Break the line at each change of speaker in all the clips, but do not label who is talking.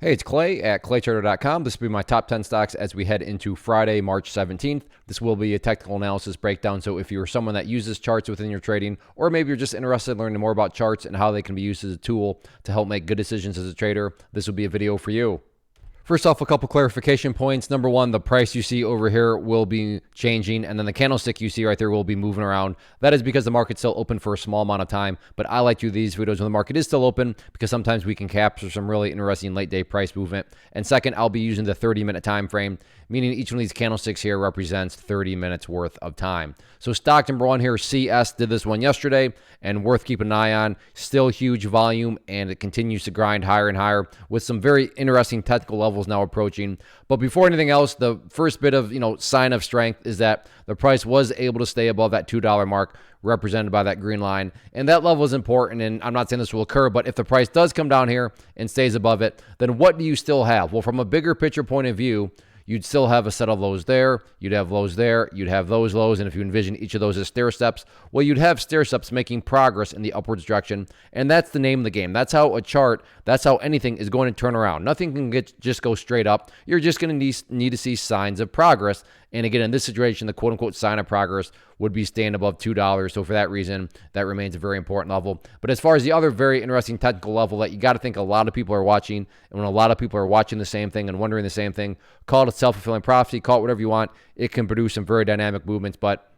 Hey, it's Clay at claytrader.com. This will be my top 10 stocks as we head into Friday, March 17th. This will be a technical analysis breakdown. So if you're someone that uses charts within your trading, or maybe you're just interested in learning more about charts and how they can be used as a tool to help make good decisions as a trader, this will be a video for you. First off, a couple clarification points. Number one, the price you see over here will be changing, and then the candlestick you see right there will be moving around. That is because the market's still open for a small amount of time, but I like to do these videos when the market is still open because sometimes we can capture some really interesting late day price movement. And second, I'll be using the 30-minute time frame, meaning each one of these candlesticks here represents 30 minutes worth of time. So stock number one here, CS, did this one yesterday, and worth keeping an eye on. Still huge volume, and it continues to grind higher and higher with some very interesting technical levels now approaching. But before anything else, the first bit of sign of strength is that the price was able to stay above that $2 mark, represented by that green line, and that level is important. And I'm not saying this will occur, but if the price does come down here and stays above it, then what do you still have? Well, from a bigger picture point of view, you'd still have a set of lows there, you'd have lows there, you'd have those lows, and if you envision each of those as stair steps, well, you'd have stair steps making progress in the upwards direction, and that's the name of the game. That's how a chart, that's how anything is going to turn around. Nothing can just go straight up. You're just going to need to see signs of progress, and again, in this situation, the quote-unquote sign of progress would be staying above $2, so for that reason, that remains a very important level. But as far as the other very interesting technical level that you got to think a lot of people are watching, and when a lot of people are watching the same thing and wondering the same thing, call it a self-fulfilling prophecy, call it whatever you want, it can produce some very dynamic movements, but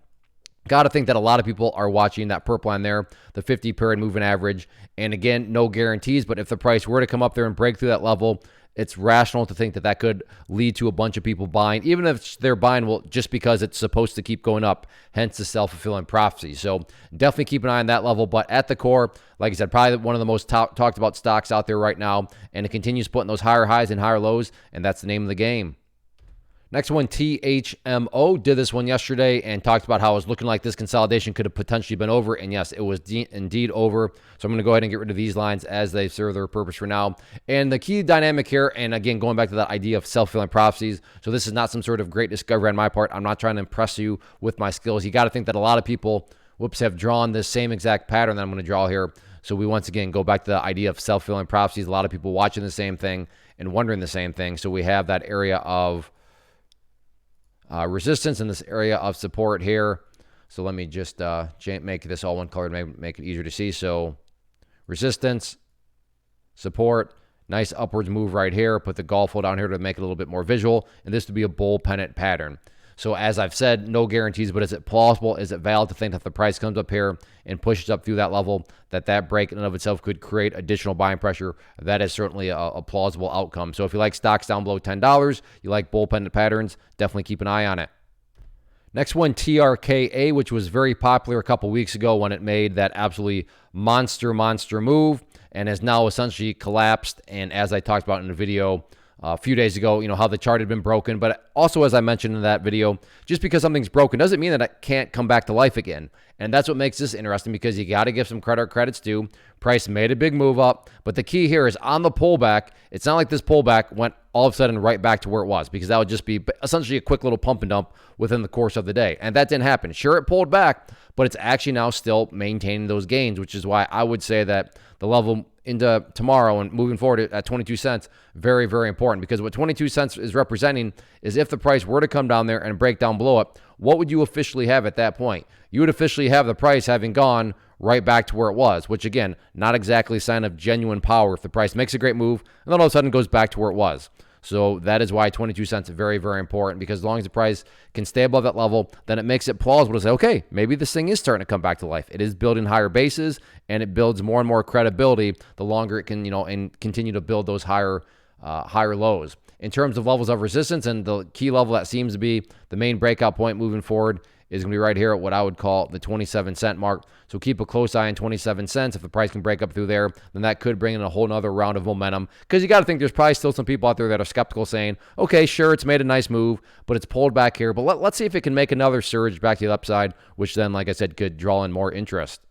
got to think that a lot of people are watching that purple line there, the 50-period moving average, and again, no guarantees, but if the price were to come up there and break through that level, it's rational to think that that could lead to a bunch of people buying, even if they're buying just because it's supposed to keep going up, hence the self-fulfilling prophecy. So definitely keep an eye on that level. But at the core, like I said, probably one of the most talked about stocks out there right now, and it continues putting those higher highs and higher lows, and that's the name of the game. Next one, THMO, did this one yesterday and talked about how it was looking like this consolidation could have potentially been over. And yes, it was indeed over. So I'm going to go ahead and get rid of these lines as they serve their purpose for now. And the key dynamic here, and again, going back to that idea of self-fulfilling prophecies. So this is not some sort of great discovery on my part. I'm not trying to impress you with my skills. You got to think that a lot of people, have drawn this same exact pattern that I'm going to draw here. So we once again go back to the idea of self-fulfilling prophecies. A lot of people watching the same thing and wondering the same thing. So we have that area of resistance in this area of support here. So let me just make this all one color to make it easier to see. So resistance, support, nice upwards move right here. Put the golf hole down here to make it a little bit more visual. And this would be a bull pennant pattern. So as I've said, no guarantees, but is it plausible? Is it valid to think that the price comes up here and pushes up through that level, that break in and of itself could create additional buying pressure? That is certainly a plausible outcome. So if you like stocks down below $10, you like bull pennant patterns, definitely keep an eye on it. Next one, TRKA, which was very popular a couple weeks ago when it made that absolutely monster move and has now essentially collapsed. And as I talked about in the video a few days ago, how the chart had been broken. But also, as I mentioned in that video, just because something's broken doesn't mean that it can't come back to life again. And that's what makes this interesting, because you got to give some credit's due. Price made a big move up, but the key here is on the pullback. It's not like this pullback went all of a sudden right back to where it was, because that would just be essentially a quick little pump and dump within the course of the day. And that didn't happen. Sure, it pulled back, but it's actually now still maintaining those gains, which is why I would say that the level into tomorrow and moving forward at 22 cents, very, very important, because what 22 cents is representing is if the price were to come down there and break down below it, what would you officially have at that point? You would officially have the price having gone right back to where it was, which again, not exactly a sign of genuine power if the price makes a great move and then all of a sudden goes back to where it was. So that is why 22 cents is very, very important, because as long as the price can stay above that level, then it makes it plausible to say, okay, maybe this thing is starting to come back to life. It is building higher bases, and it builds more and more credibility the longer it can, and continue to build those higher lows. In terms of levels of resistance, and the key level that seems to be the main breakout point moving forward is going to be right here at what I would call the 27 cent mark. So keep a close eye on 27 cents. If the price can break up through there, then that could bring in a whole nother round of momentum, because you got to think there's probably still some people out there that are skeptical, saying, okay, sure, it's made a nice move, but it's pulled back here. But let's see if it can make another surge back to the upside, which then, like I said, could draw in more interest.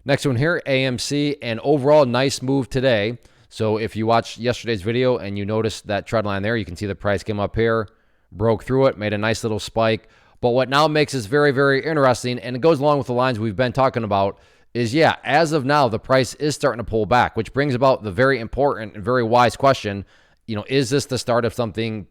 Next one here, AMC, and overall nice move today. So if you watched yesterday's video and you noticed that trend line there, you can see the price came up here, broke through it, made a nice little spike. But what now makes this very, very interesting, and it goes along with the lines we've been talking about, is, yeah, as of now, the price is starting to pull back, which brings about the very important and very wise question, is this the start of something,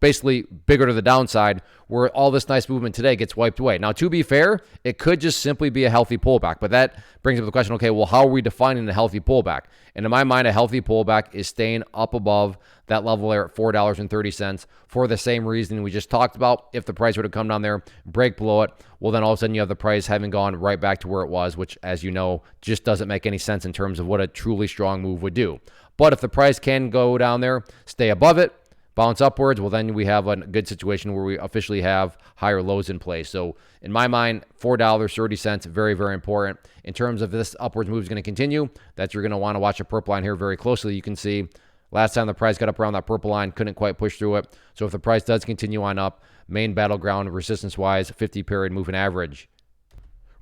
basically bigger to the downside where all this nice movement today gets wiped away? Now, to be fair, it could just simply be a healthy pullback, but that brings up the question, okay, well, how are we defining a healthy pullback? And in my mind, a healthy pullback is staying up above that level there at $4.30 for the same reason we just talked about. If the price were to come down there, break below it, well, then all of a sudden you have the price having gone right back to where it was, which, as you know, just doesn't make any sense in terms of what a truly strong move would do. But if the price can go down there, stay above it, bounce upwards, well, then we have a good situation where we officially have higher lows in place. So in my mind, $4.30, very, very important. In terms of this upwards move is going to continue, that you're going to want to watch a purple line here very closely. You can see last time the price got up around that purple line, couldn't quite push through it. So if the price does continue on up, main battleground resistance-wise, 50-period moving average.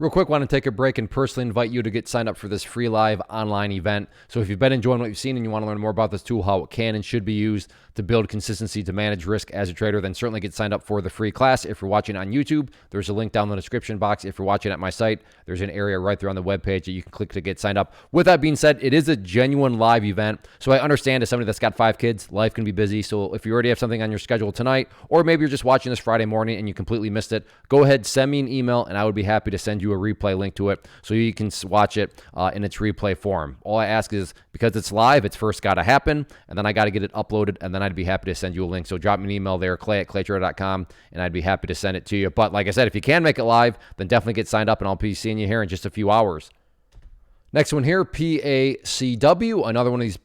Real quick, want to take a break and personally invite you to get signed up for this free live online event. So if you've been enjoying what you've seen and you want to learn more about this tool, how it can and should be used to build consistency to manage risk as a trader, then certainly get signed up for the free class. If you're watching on YouTube, there's a link down in the description box. If you're watching at my site, there's an area right there on the webpage that you can click to get signed up. With that being said, it is a genuine live event. So I understand as somebody that's got 5 kids, life can be busy. So if you already have something on your schedule tonight, or maybe you're just watching this Friday morning and you completely missed it, go ahead, send me an email and I would be happy to send you a replay link to it so you can watch it in its replay form. All I ask is, because it's live, it's first got to happen, and then I got to get it uploaded, and then I'd be happy to send you a link. So drop me an email there, clay@claytrader.com, and I'd be happy to send it to you. But like I said, if you can make it live, then definitely get signed up, and I'll be seeing you here in just a few hours. Next one here, PACW, another one of these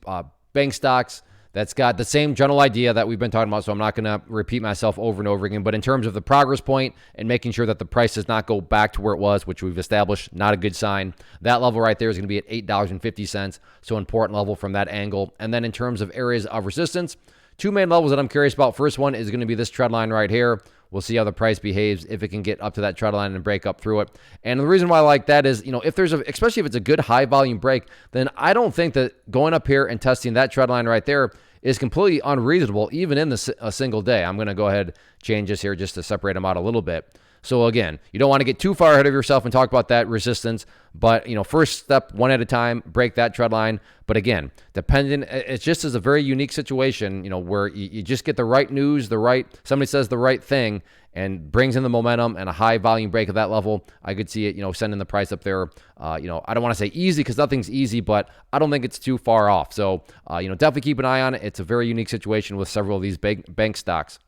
bank stocks that's got the same general idea that we've been talking about, so I'm not going to repeat myself over and over again. But in terms of the progress point and making sure that the price does not go back to where it was, which we've established, not a good sign. That level right there is going to be at $8.50, so important level from that angle. And then in terms of areas of resistance, 2 main levels that I'm curious about. First one is going to be this trend line right here. We'll see how the price behaves if it can get up to that trend line and break up through it. And the reason why I like that is, if there's especially if it's a good high volume break, then I don't think that going up here and testing that trend line right there is completely unreasonable, even in a single day. I'm going to go ahead and change this here just to separate them out a little bit. So again, you don't want to get too far ahead of yourself and talk about that resistance, but first step, one at a time, break that trend line. But again, it just is a very unique situation, where you just get the right news, somebody says the right thing and brings in the momentum and a high volume break at that level. I could see it, sending the price up there. I don't want to say easy because nothing's easy, but I don't think it's too far off. So, definitely keep an eye on it. It's a very unique situation with several of these bank stocks.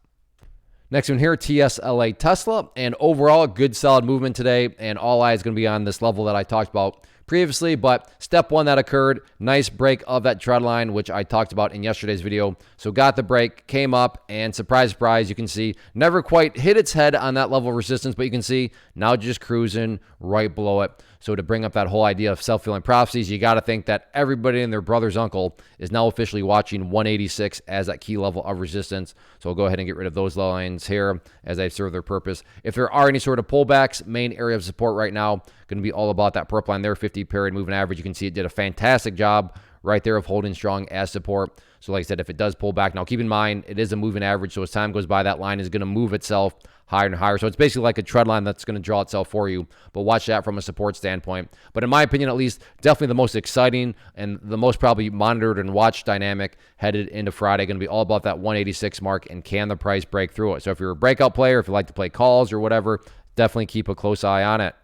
Next one here, TSLA Tesla, and overall, a good solid movement today, and all eyes going to be on this level that I talked about previously. But step one that occurred, nice break of that trend line, which I talked about in yesterday's video. So got the break, came up, and surprise, surprise, you can see never quite hit its head on that level of resistance, but you can see now just cruising right below it. So to bring up that whole idea of self-fulfilling prophecies, you got to think that everybody and their brother's uncle is now officially watching 186 as that key level of resistance. So we'll go ahead and get rid of those lines here as they serve their purpose. If there are any sort of pullbacks, main area of support right now going to be all about that purple line there, 50-period moving average. You can see it did a fantastic job right there of holding strong as support. So like I said, if it does pull back, now keep in mind, it is a moving average. So as time goes by, that line is going to move itself higher and higher. So it's basically like a trend line that's going to draw itself for you. But watch that from a support standpoint. But in my opinion, at least, definitely the most exciting and the most probably monitored and watched dynamic headed into Friday. Going to be all about that 186 mark and can the price break through it. So if you're a breakout player, if you like to play calls or whatever, definitely keep a close eye on it.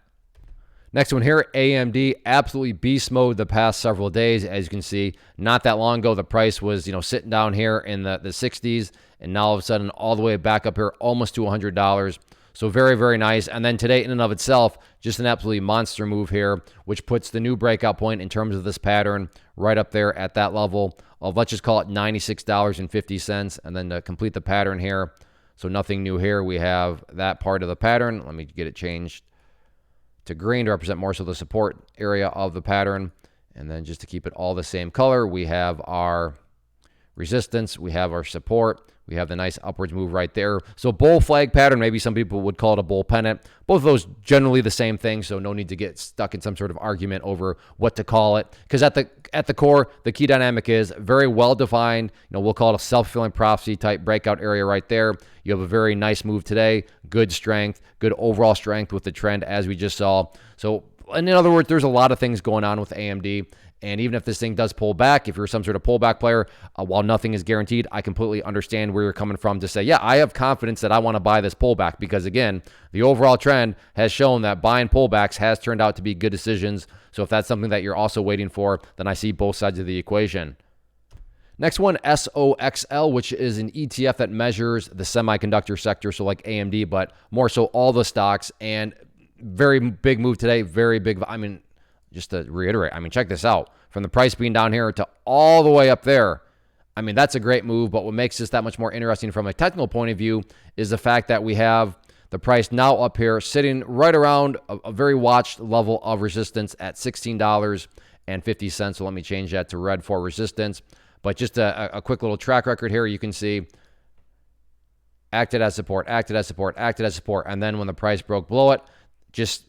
Next one here, AMD, absolutely beast mode the past several days. As you can see, not that long ago, the price was, sitting down here in the 60s, and now all of a sudden all the way back up here, almost to $100. So very, very nice. And then today, in and of itself, just an absolutely monster move here, which puts the new breakout point in terms of this pattern right up there at that level of, let's just call it $96.50. And then to complete the pattern here, so nothing new here. We have that part of the pattern. Let me get it changed to green to represent more so the support area of the pattern. And then just to keep it all the same color, we have our resistance, we have our support, we have the nice upwards move right there. So bull flag pattern, maybe some people would call it a bull pennant. Both of those generally the same thing, so no need to get stuck in some sort of argument over what to call it. Because at the core, the key dynamic is very well defined. We'll call it a self-fulfilling prophecy type breakout area right there. You have a very nice move today, good strength, good overall strength with the trend as we just saw. So in other words, there's a lot of things going on with AMD. And even if this thing does pull back, if you're some sort of pullback player, while nothing is guaranteed, I completely understand where you're coming from to say, yeah, I have confidence that I want to buy this pullback because, again, the overall trend has shown that buying pullbacks has turned out to be good decisions. So if that's something that you're also waiting for, then I see both sides of the equation. Next one, SOXL, which is an ETF that measures the semiconductor sector, so like AMD, but more so all the stocks. And very big move today, very big. I mean, just to reiterate, check this out. From the price being down here to all the way up there, that's a great move. But what makes this that much more interesting from a technical point of view is the fact that we have the price now up here sitting right around a very watched level of resistance at $16.50. So let me change that to red for resistance. But just a quick little track record here. You can see acted as support, acted as support, acted as support. And then when the price broke below it, just,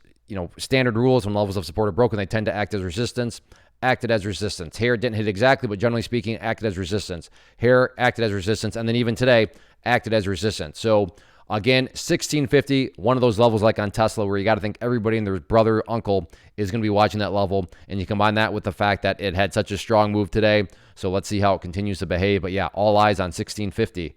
standard rules when levels of support are broken, they tend to act as resistance. Acted as resistance. Here didn't hit exactly, but generally speaking, acted as resistance. Here acted as resistance. And then even today, acted as resistance. So again, 1650, one of those levels like on Tesla where you got to think everybody and their brother, uncle is going to be watching that level. And you combine that with the fact that it had such a strong move today. So let's see how it continues to behave. But yeah, all eyes on 1650.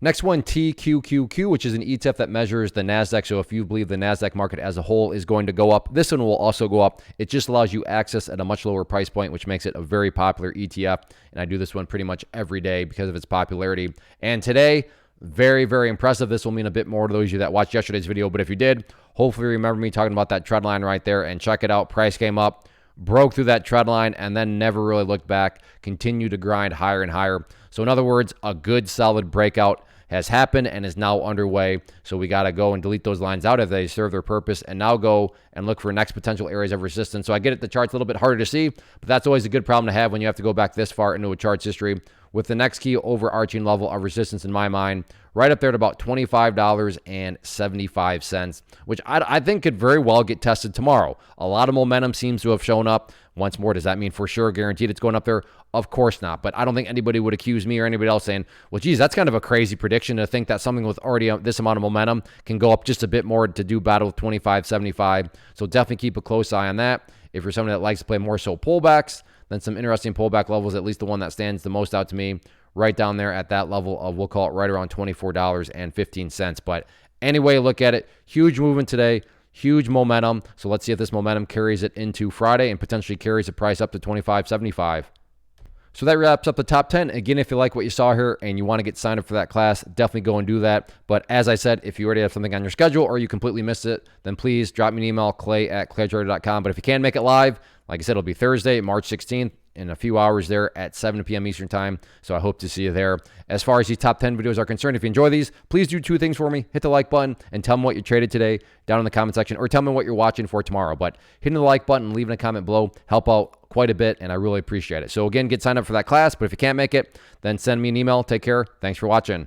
Next one, TQQQ, which is an ETF that measures the NASDAQ. So if you believe the NASDAQ market as a whole is going to go up, this one will also go up. It just allows you access at a much lower price point, which makes it a very popular ETF. And I do this one pretty much every day because of its popularity. And today, very, very impressive. This will mean a bit more to those of you that watched yesterday's video. But if you did, hopefully remember me talking about that trend line right there. And check it out. Price came up, broke through that trend line, and then never really looked back. Continued to grind higher and higher. So in other words, a good solid breakout has happened and is now underway. So we got to go and delete those lines out if they serve their purpose and now go and look for next potential areas of resistance. So I get it, the chart's a little bit harder to see, but that's always a good problem to have when you have to go back this far into a chart's history, with the next key overarching level of resistance in my mind right up there at about $25.75, which I think could very well get tested tomorrow. A lot of momentum seems to have shown up. Once more, does that mean for sure guaranteed it's going up there? Of course not. But I don't think anybody would accuse me or anybody else saying, well, geez, that's kind of a crazy prediction to think that something with already this amount of momentum can go up just a bit more to do battle with 25.75. So definitely keep a close eye on that. If you're somebody that likes to play more so pullbacks, then some interesting pullback levels, at least the one that stands the most out to me, right down there at that level of, we'll call it right around $24.15. But anyway, look at it. Huge movement today. Huge momentum. So let's see if this momentum carries it into Friday and potentially carries the price up to $25.75. So that wraps up the top 10. Again, if you like what you saw here and you want to get signed up for that class, definitely go and do that. But as I said, if you already have something on your schedule or you completely missed it, then please drop me an email, clay@claytrader.com. But if you can make it live, like I said, it'll be Thursday, March 16th. In a few hours there at 7 p.m. Eastern time. So I hope to see you there. As far as these top 10 videos are concerned, if you enjoy these, please do two things for me. Hit the like button and tell me what you traded today down in the comment section, or tell me what you're watching for tomorrow. But hitting the like button and leaving a comment below help out quite a bit, and I really appreciate it. So again, get signed up for that class. But if you can't make it, then send me an email. Take care. Thanks for watching.